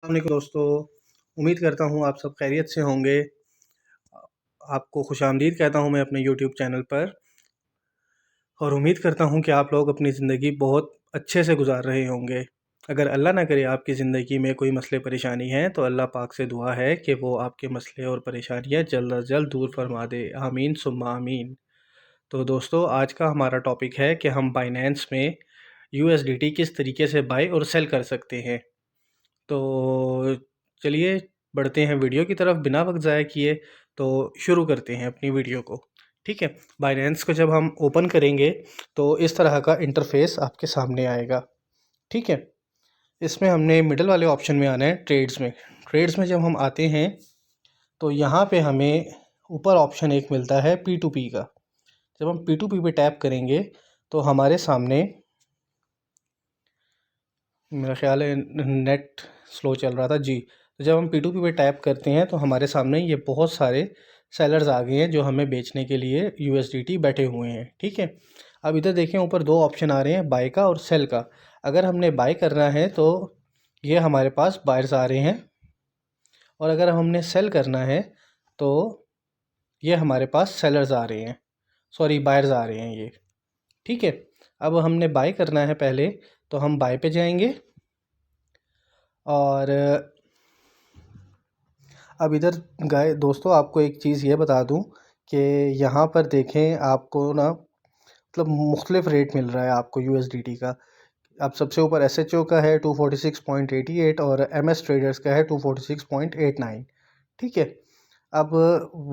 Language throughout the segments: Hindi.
वालेकुम दोस्तों, उम्मीद करता हूँ आप सब खैरियत से होंगे। आपको खुशामदीद कहता हूँ मैं अपने यूट्यूब चैनल पर और उम्मीद करता हूँ कि आप लोग अपनी ज़िंदगी बहुत अच्छे से गुज़ार रहे होंगे। अगर अल्लाह ना करे आपकी ज़िंदगी में कोई मसले परेशानी है तो अल्लाह पाक से दुआ है कि वो आपके मसले और परेशानियाँ जल्द अज़ जल्द दूर फरमा दे। आमीन सुम्मा आमीन। तो दोस्तों आज का हमारा टॉपिक है कि हम बाइनेंस में यूएसडीटी किस तरीके से बाय और सेल कर सकते हैं। तो चलिए बढ़ते हैं वीडियो की तरफ बिना वक्त ज़ाया किए। तो शुरू करते हैं अपनी वीडियो को। ठीक है, बाइनेंस को जब हम ओपन करेंगे तो इस तरह का इंटरफेस आपके सामने आएगा। ठीक है, इसमें हमने मिडल वाले ऑप्शन में आना है ट्रेड्स में। ट्रेड्स में जब हम आते हैं तो यहाँ पे हमें ऊपर ऑप्शन एक मिलता है पी टू पी का। जब हम पी टू पी पे टैप करेंगे तो हमारे सामने, मेरा ख़्याल है नेट स्लो चल रहा था जी। तो जब हम P2P पे टैप करते हैं तो हमारे सामने ये बहुत सारे सेलर्स आ गए हैं जो हमें बेचने के लिए USDT बैठे हुए हैं। ठीक है, अब इधर देखें ऊपर दो ऑप्शन आ रहे हैं, बाय का और सेल का। अगर हमने बाय करना है तो ये हमारे पास बायर्स आ रहे हैं और अगर हमने सेल करना है तो ये हमारे पास सेलर्स आ रहे हैं, सॉरी बायर्स आ रहे हैं ये। ठीक है, अब हमने बाय करना है पहले तो हम बाय पे जाएंगे और अब इधर दोस्तों आपको एक चीज़ ये बता दूं कि यहाँ पर देखें आपको ना मतलब मुख्तलिफ रेट मिल रहा है आपको USDT का। अब सबसे ऊपर SHO का है 246.88 और MS ट्रेडर्स का है 246.89। ठीक है, अब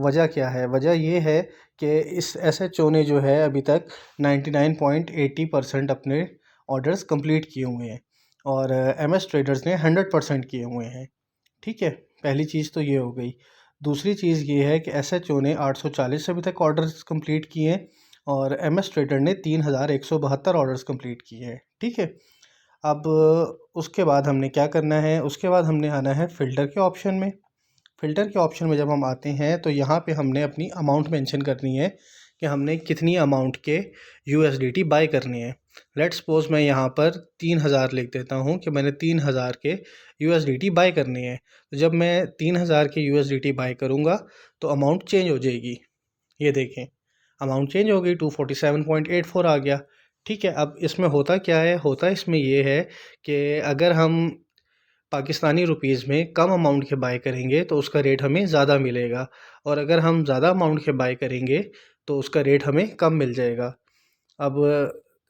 वजह क्या है? वजह ये है कि इस SHO ने जो है अभी तक 99.80% अपने ऑर्डर्स कंप्लीट किए हुए हैं और MS ट्रेडर्स ने 100% किए हुए हैं। ठीक है, पहली चीज़ तो ये हो गई। दूसरी चीज़ ये है कि SHO ने 840 अभी तक ऑर्डर्स कंप्लीट किए हैं और MS ट्रेडर ने 3172 ऑर्डर्स कंप्लीट किए हैं। ठीक है, अब उसके बाद हमने क्या करना है? उसके बाद हमने आना है फ़िल्टर के ऑप्शन में। फ़िल्टर के ऑप्शन में जब हम आते हैं तो यहाँ पे हमने अपनी अमाउंट मेंशन करनी है कि हमने कितनी अमाउंट के USDT बाय करनी है। लेट्स सपोज मैं यहाँ पर 3000 लिख देता हूँ कि मैंने 3000 के USDT बाय करनी है। तो जब मैं 3000 के USDT बाय करूँगा तो अमाउंट चेंज हो जाएगी। ये देखें, अमाउंट चेंज हो गई, 247.84 आ गया। ठीक है, अब इसमें होता क्या है? होता इसमें ये है कि अगर हम पाकिस्तानी रुपीज़ में कम अमाउंट के बाय करेंगे तो उसका रेट हमें ज़्यादा मिलेगा और अगर हम ज़्यादा अमाउंट के बाय करेंगे तो उसका रेट हमें कम मिल जाएगा। अब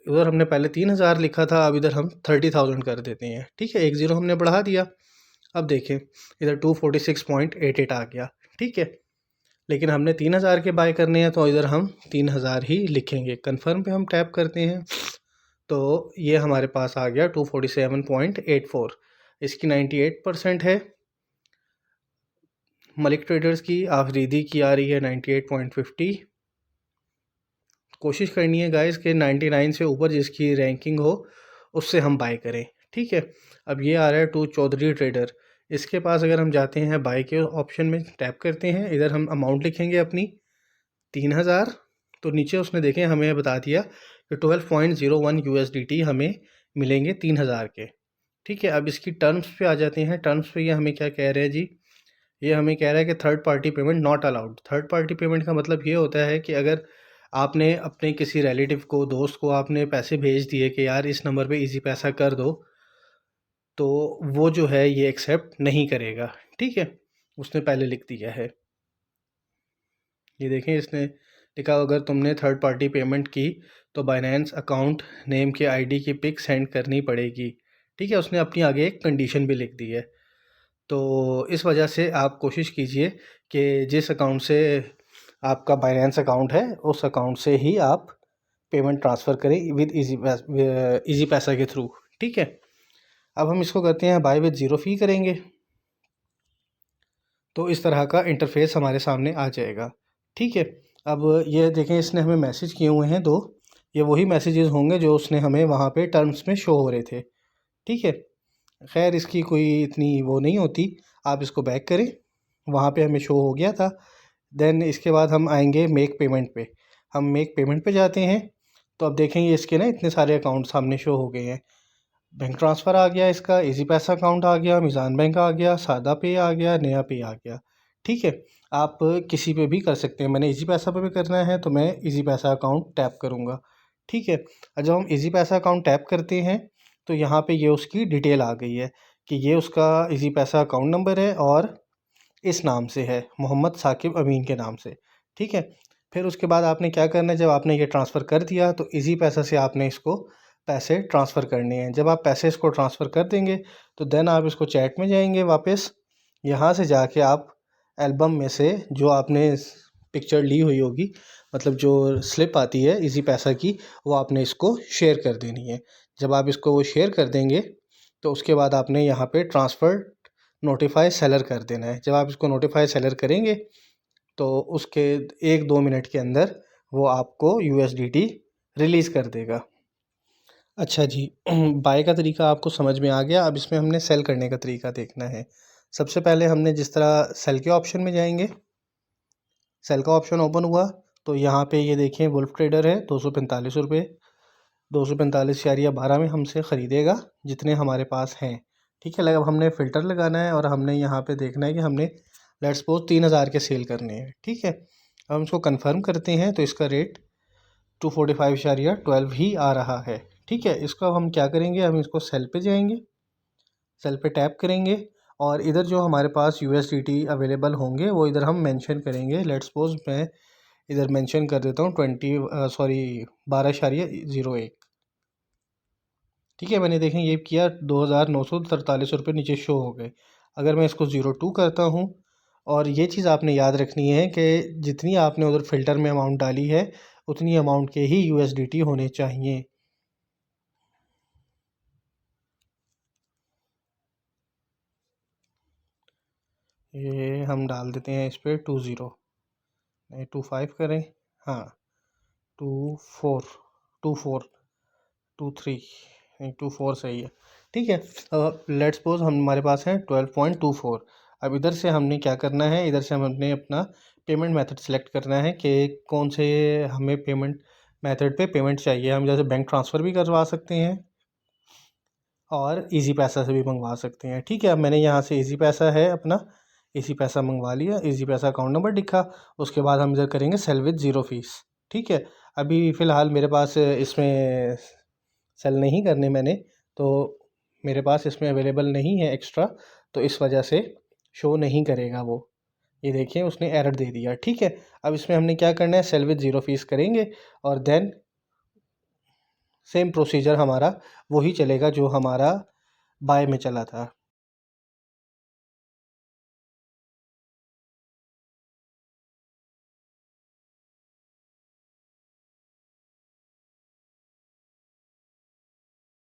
उधर हमने पहले 3000 लिखा था, अब इधर हम 30,000 कर देते हैं। ठीक है, एक ज़ीरो हमने बढ़ा दिया। अब देखें इधर 246.88 आ गया। ठीक है, लेकिन हमने 3000 के बाय करने हैं तो इधर हम 3000 ही लिखेंगे। कन्फर्म पे हम टैप करते हैं तो ये हमारे पास आ गया 247.84। इसकी 98% है। मलिक ट्रेडर्स की आफरीदी की आ रही है 98.50। कोशिश करनी है गाइस कि 99 से ऊपर जिसकी रैंकिंग हो उससे हम बाय करें। ठीक है, अब ये आ रहा है टू चौधरी ट्रेडर। इसके पास अगर हम जाते हैं बाय के ऑप्शन में टैप करते हैं, इधर हम अमाउंट लिखेंगे अपनी 3000। तो नीचे उसने देखें हमें बता दिया कि 12.01 USDT हमें मिलेंगे 3000 के। ठीक है, अब इसकी टर्म्स पे आ जाते हैं। टर्म्स पे ये हमें क्या कह रहे हैं जी? ये हमें कह रहा है कि third party payment not allowed. Third party payment का मतलब ये होता है कि अगर आपने अपने किसी रिलेटिव को, दोस्त को आपने पैसे भेज दिए कि यार इस नंबर पे इजी पैसा कर दो, तो वो जो है ये एक्सेप्ट नहीं करेगा। ठीक है, उसने पहले लिख दिया है। ये देखें इसने लिखा अगर तुमने थर्ड पार्टी पेमेंट की तो बाइनेंस अकाउंट नेम के आईडी की पिक सेंड करनी पड़ेगी। ठीक है, उसने अपनी आगे एक कंडीशन भी लिख दी है। तो इस वजह से आप कोशिश कीजिए कि जिस अकाउंट से आपका बाइनेंस अकाउंट है उस अकाउंट से ही आप पेमेंट ट्रांसफ़र करें विद इजी पैसा के थ्रू। ठीक है, अब हम इसको करते हैं बाय विद ज़ीरो फ़ी करेंगे तो इस तरह का इंटरफेस हमारे सामने आ जाएगा। ठीक है, अब ये देखें इसने हमें मैसेज किए हुए हैं दो। ये वही मैसेजेस होंगे जो उसने हमें वहाँ पे टर्म्स में शो हो रहे थे। ठीक है, खैर इसकी कोई इतनी वो नहीं होती। आप इसको बैक करें, वहाँ पे हमें शो हो गया था। देन इसके बाद हम आएंगे मेक पेमेंट पे। हम मेक पेमेंट पे जाते हैं तो अब देखेंगे इसके ना इतने सारे अकाउंट सामने शो हो गए हैं। बैंक ट्रांसफ़र आ गया इसका, ईज़ी पैसा अकाउंट आ गया, मीज़ान बैंक आ गया, सादा पे आ गया, नया पे आ गया। ठीक है, आप किसी पे भी कर सकते हैं। मैंने ईज़ी पैसा पे भी करना है तो मैं ईज़ी पैसा अकाउंट टैप करूँगा। ठीक है, और जब हम ईज़ी पैसा अकाउंट टैप करते हैं तो यहाँ पे ये उसकी डिटेल आ गई है कि ये उसका ईज़ी पैसा अकाउंट नंबर है और इस नाम से है, मोहम्मद साकिब अमीन के नाम से। ठीक है, फिर उसके बाद आपने क्या करना है, जब आपने ये ट्रांसफ़र कर दिया तो ईज़ी पैसा से आपने इसको पैसे ट्रांसफ़र करने हैं। जब आप पैसे इसको ट्रांसफ़र कर देंगे तो देन आप इसको चैट में जाएंगे वापस, यहाँ से जाके आप एल्बम में से जो आपने पिक्चर ली हुई होगी, मतलब जो स्लिप आती है ईज़ी पैसा की, वो आपने इसको शेयर कर देनी है। जब आप इसको वो शेयर कर देंगे तो उसके बाद आपने यहाँ पे ट्रांसफ़र नोटिफाई सेलर कर देना है। जब आप इसको नोटिफाई सेलर करेंगे तो उसके 1-2 मिनट के अंदर वो आपको यूएसडीटी रिलीज़ कर देगा। अच्छा जी, बाय का तरीका आपको समझ में आ गया। अब इसमें हमने सेल करने का तरीका देखना है। सबसे पहले हमने जिस तरह सेल के ऑप्शन में जाएंगे, सेल का ऑप्शन ओपन हुआ तो यहाँ पे ये देखें वुल्फ ट्रेडर है, 245 रुपये, 245.12 में हमसे ख़रीदेगा जितने हमारे पास हैं। ठीक है, अब हमने फ़िल्टर लगाना है और हमने यहाँ पे देखना है कि हमने लेट्स सपोज 3000 के सेल करने हैं। ठीक है, अब हम इसको कंफर्म करते हैं तो इसका रेट 245.12 ही आ रहा है। ठीक है, इसको हम क्या करेंगे, हम इसको सेल पे जाएंगे, सेल पे टैप करेंगे और इधर जो हमारे पास यूएसडीटी अवेलेबल होंगे वो इधर हम मेंशन करेंगे। लेट्स सपोज मैं इधर मेंशन कर देता हूँ 12.01। ठीक है, मैंने देखें ये किया, 2,943 रुपये नीचे शो हो गए। अगर मैं इसको 02 करता हूँ, और ये चीज़ आपने याद रखनी है कि जितनी आपने उधर फ़िल्टर में अमाउंट डाली है उतनी अमाउंट के ही यूएसडीटी होने चाहिए। ये हम डाल देते हैं इस पर 20, नहीं 25 करें, हाँ 24, 23, नहीं 24 सही है। ठीक है, लेट्स सपोज हमारे पास है 12.24। अब इधर से हमने क्या करना है, इधर से हमने अपना पेमेंट मेथड सेलेक्ट करना है कि कौन से हमें पेमेंट मेथड पे पेमेंट चाहिए। हम जैसे बैंक ट्रांसफ़र भी करवा सकते हैं और इजी पैसा से भी मंगवा सकते हैं। ठीक है, अब मैंने यहाँ से इजी पैसा है अपना, इजी पैसा मंगवा लिया, इजी पैसा अकाउंट नंबर लिखा। उसके बाद हम इधर करेंगे सेल विद ज़ीरो फीस। ठीक है, अभी फ़िलहाल मेरे पास इसमें सेल नहीं करने मैंने, तो मेरे पास इसमें अवेलेबल नहीं है एक्स्ट्रा, तो इस वजह से शो नहीं करेगा वो। ये देखिए उसने एरर दे दिया। ठीक है, अब इसमें हमने क्या करना है, सेल विद ज़ीरो फीस करेंगे और देन सेम प्रोसीजर हमारा वही चलेगा जो हमारा बाय में चला था।